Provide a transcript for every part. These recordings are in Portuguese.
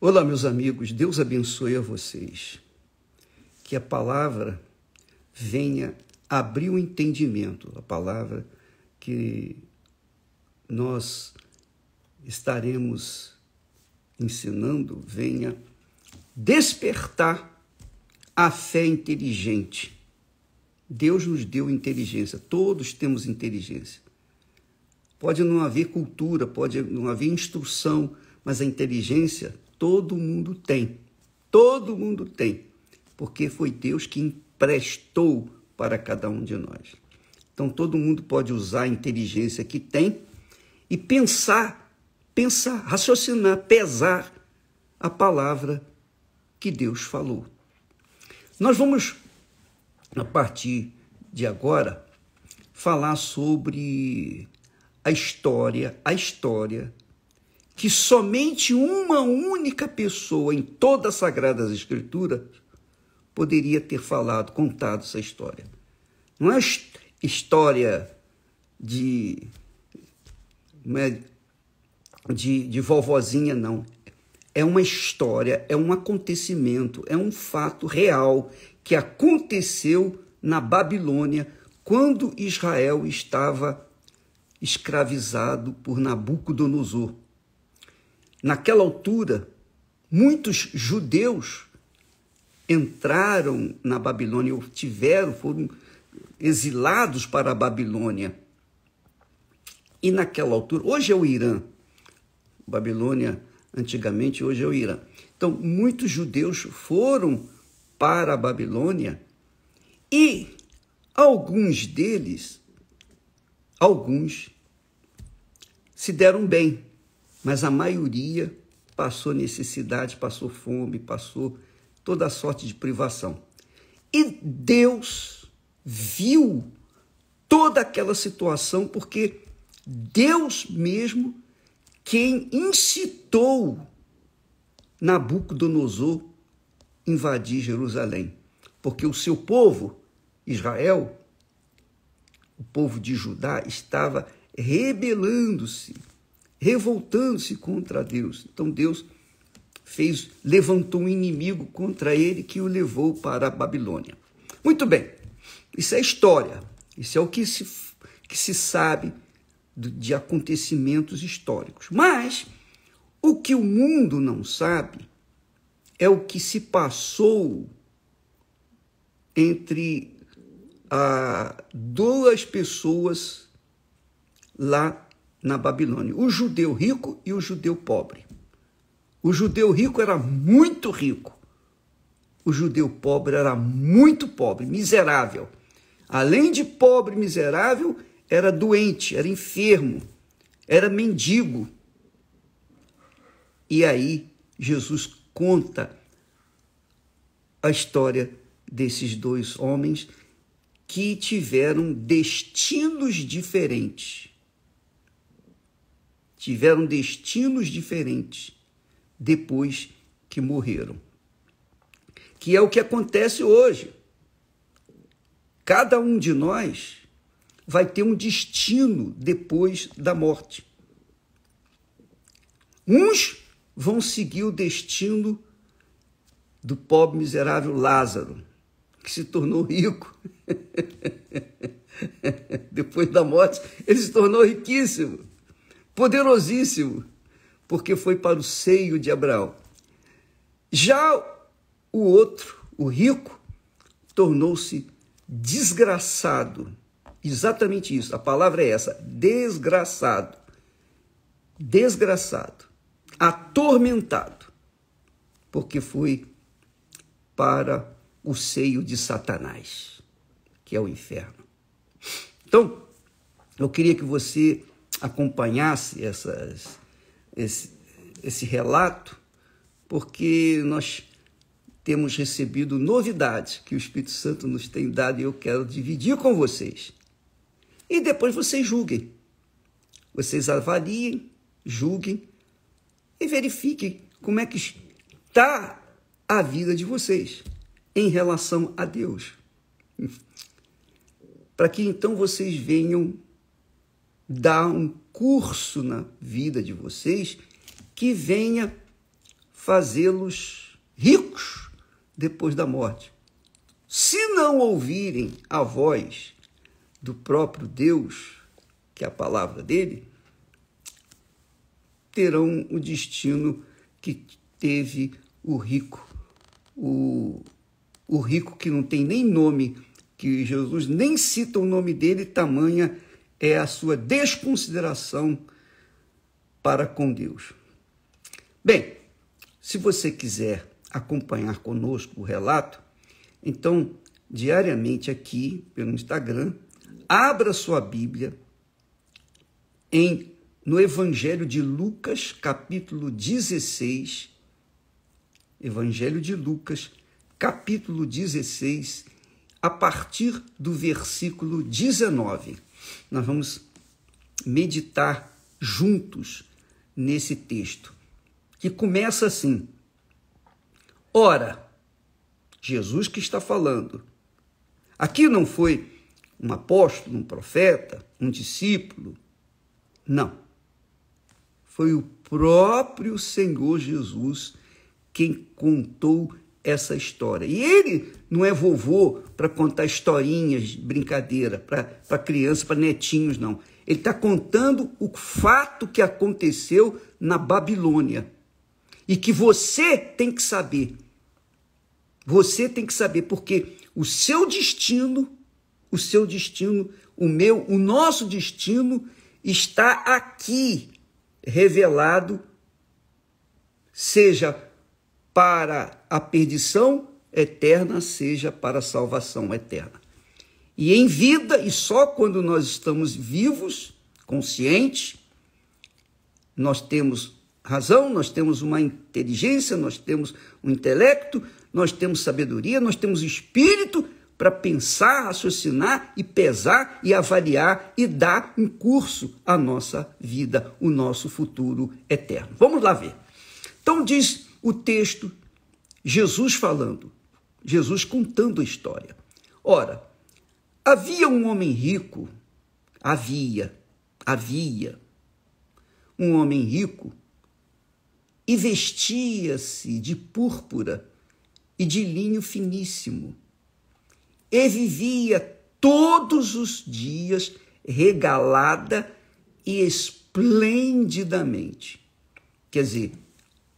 Olá, meus amigos, Deus abençoe a vocês. Que a palavra venha abrir o entendimento, a palavra que nós estaremos ensinando venha despertar a fé inteligente. Deus nos deu inteligência, todos temos inteligência. Pode não haver cultura, pode não haver instrução, mas a inteligência todo mundo tem. Todo mundo tem, porque foi Deus que emprestou para cada um de nós. Então, todo mundo pode usar a inteligência que tem e pensar, raciocinar, pesar a palavra que Deus falou. Nós vamos, a partir de agora, falar sobre a história que somente uma única pessoa em toda a Sagrada Escritura poderia ter contado essa história. Não é história de vovozinha, não. É uma história, é um acontecimento, é um fato real que aconteceu na Babilônia quando Israel estava escravizado por Nabucodonosor. Naquela altura, muitos judeus entraram na Babilônia, foram exilados para a Babilônia. E naquela altura, hoje é o Irã, Babilônia antigamente, hoje é o Irã. Então, muitos judeus foram para a Babilônia e alguns deles, se deram bem. Mas a maioria passou necessidade, passou fome, passou toda sorte de privação. E Deus viu toda aquela situação, porque Deus mesmo quem incitou Nabucodonosor invadir Jerusalém. Porque o seu povo, Israel, o povo de Judá, estava rebelando-se, revoltando-se contra Deus. Então Deus levantou um inimigo contra ele que o levou para a Babilônia. Muito bem, isso é história, isso é o que se sabe de acontecimentos históricos. Mas o que o mundo não sabe é o que se passou entre duas pessoas lá na Babilônia, o judeu rico e o judeu pobre. O judeu rico era muito rico, o judeu pobre era muito pobre, miserável. Além de pobre, miserável, era doente, era enfermo, era mendigo. E aí Jesus conta a história desses dois homens que tiveram destinos diferentes. Tiveram destinos diferentes depois que morreram. Que é o que acontece hoje. Cada um de nós vai ter um destino depois da morte. Uns vão seguir o destino do pobre miserável Lázaro, que se tornou rico. Depois da morte, ele se tornou riquíssimo. Poderosíssimo, porque foi para o seio de Abraão. Já o outro, o rico, tornou-se desgraçado. Exatamente isso, a palavra é essa, desgraçado. Desgraçado, atormentado, porque foi para o seio de Satanás, que é o inferno. Então, eu queria que você acompanhasse esse relato, porque nós temos recebido novidades que o Espírito Santo nos tem dado e eu quero dividir com vocês. E depois vocês julguem. Vocês avaliem, julguem e verifiquem como é que está a vida de vocês em relação a Deus. Para que então vocês venham dar um curso na vida de vocês que venha fazê-los ricos depois da morte. Se não ouvirem a voz do próprio Deus, que é a palavra dele, terão o destino que teve o rico, o rico que não tem nem nome, que Jesus nem cita o nome dele, tamanha é a sua desconsideração para com Deus. Bem, se você quiser acompanhar conosco o relato, então, diariamente aqui pelo Instagram, abra sua Bíblia no Evangelho de Lucas, capítulo 16, Evangelho de Lucas, capítulo 16, a partir do versículo 19. Nós vamos meditar juntos nesse texto, que começa assim: Ora, Jesus que está falando. Aqui não foi um apóstolo, um profeta, um discípulo. Não. Foi o próprio Senhor Jesus quem contou essa história. E ele não é vovô para contar historinhas, brincadeira, para criança, para netinhos, não. Ele está contando o fato que aconteceu na Babilônia. E que você tem que saber. Você tem que saber, porque o seu destino, o nosso destino está aqui revelado, seja para a perdição eterna, seja para a salvação eterna. E em vida, e só quando nós estamos vivos, conscientes, nós temos razão, nós temos uma inteligência, nós temos um intelecto, nós temos sabedoria, nós temos espírito para pensar, raciocinar e pesar e avaliar e dar um curso à nossa vida, o nosso futuro eterno. Vamos lá ver. Então diz o texto, Jesus falando, Jesus contando a história. Ora, havia um homem rico, havia um homem rico e vestia-se de púrpura e de linho finíssimo, e vivia todos os dias regalada e esplendidamente. Quer dizer,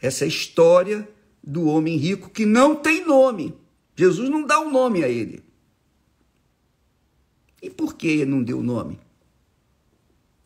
essa é a história do homem rico que não tem nome. Jesus não dá um nome a ele. E por que ele não deu nome?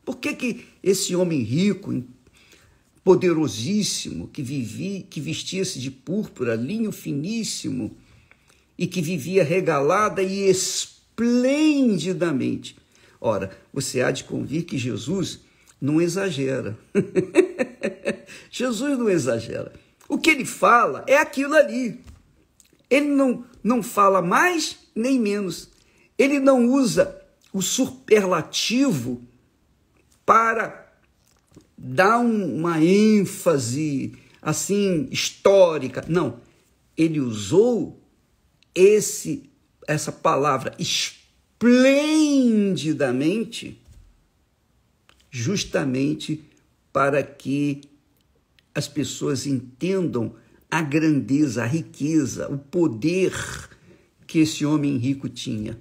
Por que esse homem rico, poderosíssimo, que vestia-se de púrpura, linho finíssimo, e que vivia regalada e esplendidamente? Ora, você há de convir que Jesus não exagera. Jesus não exagera. O que ele fala é aquilo ali. Ele não fala mais nem menos. Ele não usa o superlativo para dar uma ênfase assim histórica. Não, ele usou essa palavra esplendidamente justamente para que as pessoas entendam a grandeza, a riqueza, o poder que esse homem rico tinha.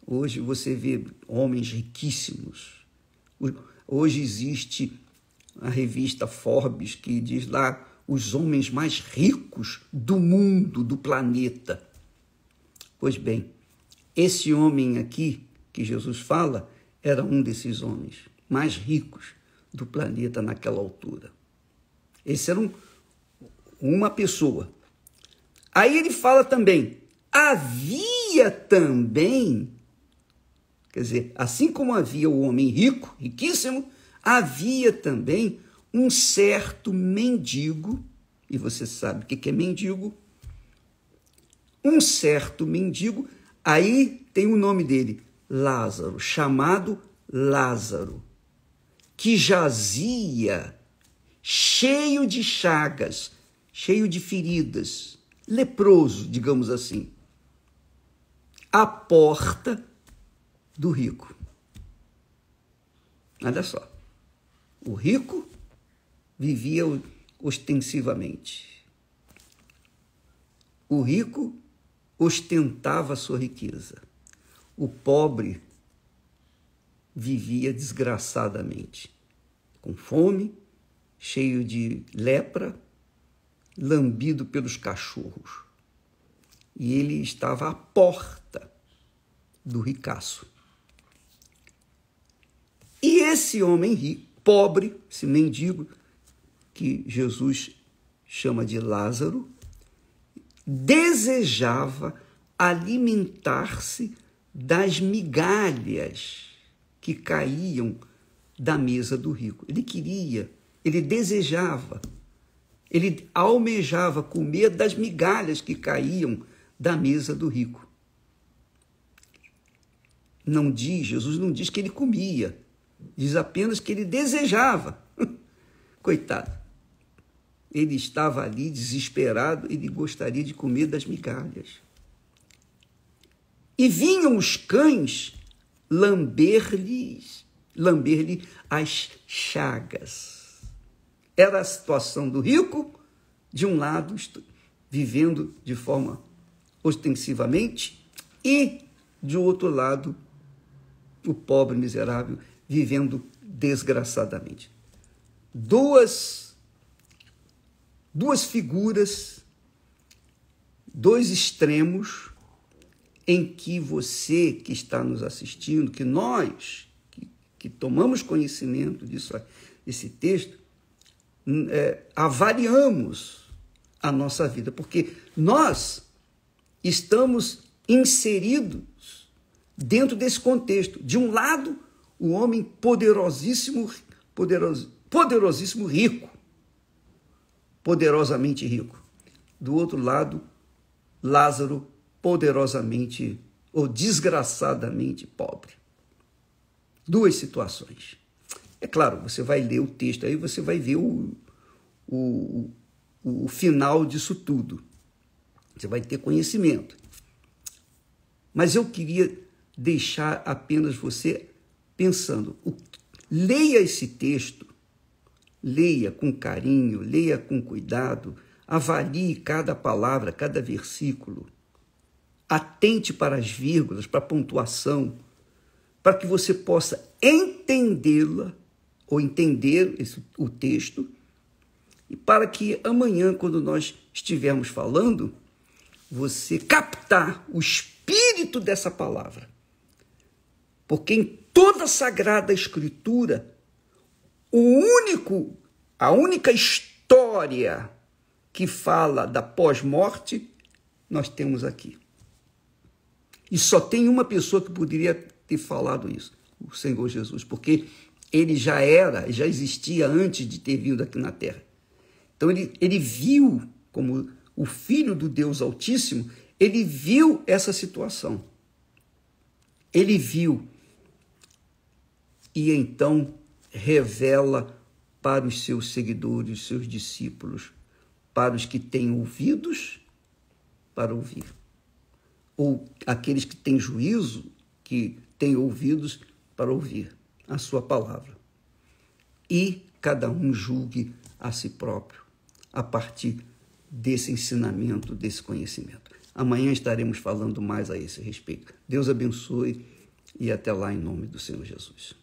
Hoje você vê homens riquíssimos. Hoje existe a revista Forbes que diz lá os homens mais ricos do mundo, do planeta. Pois bem, esse homem aqui que Jesus fala era um desses homens mais ricos do planeta naquela altura. Esse era uma pessoa. Aí ele fala também, havia também, quer dizer, assim como havia o homem rico, riquíssimo, havia também um certo mendigo, e você sabe o que é mendigo? Um certo mendigo, aí tem o nome dele, Lázaro, chamado Lázaro, que jazia cheio de chagas, cheio de feridas, leproso, digamos assim, à porta do rico. Olha só, o rico vivia ostensivamente. O rico ostentava a sua riqueza. O pobre vivia desgraçadamente, com fome, cheio de lepra, lambido pelos cachorros. E ele estava à porta do ricaço. E esse homem rico, pobre, esse mendigo, que Jesus chama de Lázaro, desejava alimentar-se das migalhas que caíam da mesa do rico. Ele queria, ele desejava, ele almejava comer das migalhas que caíam da mesa do rico. Não diz, Jesus não diz que ele comia, diz apenas que ele desejava. Coitado. Ele estava ali desesperado, ele gostaria de comer das migalhas. E vinham os cães lamber-lhe as chagas. Era a situação do rico, de um lado, vivendo de forma ostensivamente, e, de outro lado, o pobre miserável vivendo desgraçadamente. Duas figuras, dois extremos em que você que está nos assistindo, que nós que tomamos conhecimento desse texto, avaliamos a nossa vida, porque nós estamos inseridos dentro desse contexto. De um lado, o homem poderosíssimo rico, poderosamente rico. Do outro lado, Lázaro, poderosamente ou desgraçadamente pobre. Duas situações. É claro, você vai ler o texto, aí você vai ver o final disso tudo. Você vai ter conhecimento. Mas eu queria deixar apenas você pensando. Leia esse texto, leia com carinho, leia com cuidado, avalie cada palavra, cada versículo. Atente para as vírgulas, para a pontuação, para que você possa entendê-la ou entender o texto, e para que amanhã, quando nós estivermos falando, você captar o espírito dessa palavra. Porque em toda a Sagrada Escritura, a única história que fala da pós-morte, nós temos aqui. E só tem uma pessoa que poderia ter falado isso, o Senhor Jesus, porque ele já existia antes de ter vindo aqui na Terra. Então ele viu, como o Filho do Deus Altíssimo, ele viu essa situação. Ele viu e então revela para os seus seguidores, os seus discípulos, para os que têm ouvidos para ouvir, ou aqueles que têm juízo, que têm ouvidos para ouvir a sua palavra. E cada um julgue a si próprio, a partir desse ensinamento, desse conhecimento. Amanhã estaremos falando mais a esse respeito. Deus abençoe e até lá em nome do Senhor Jesus.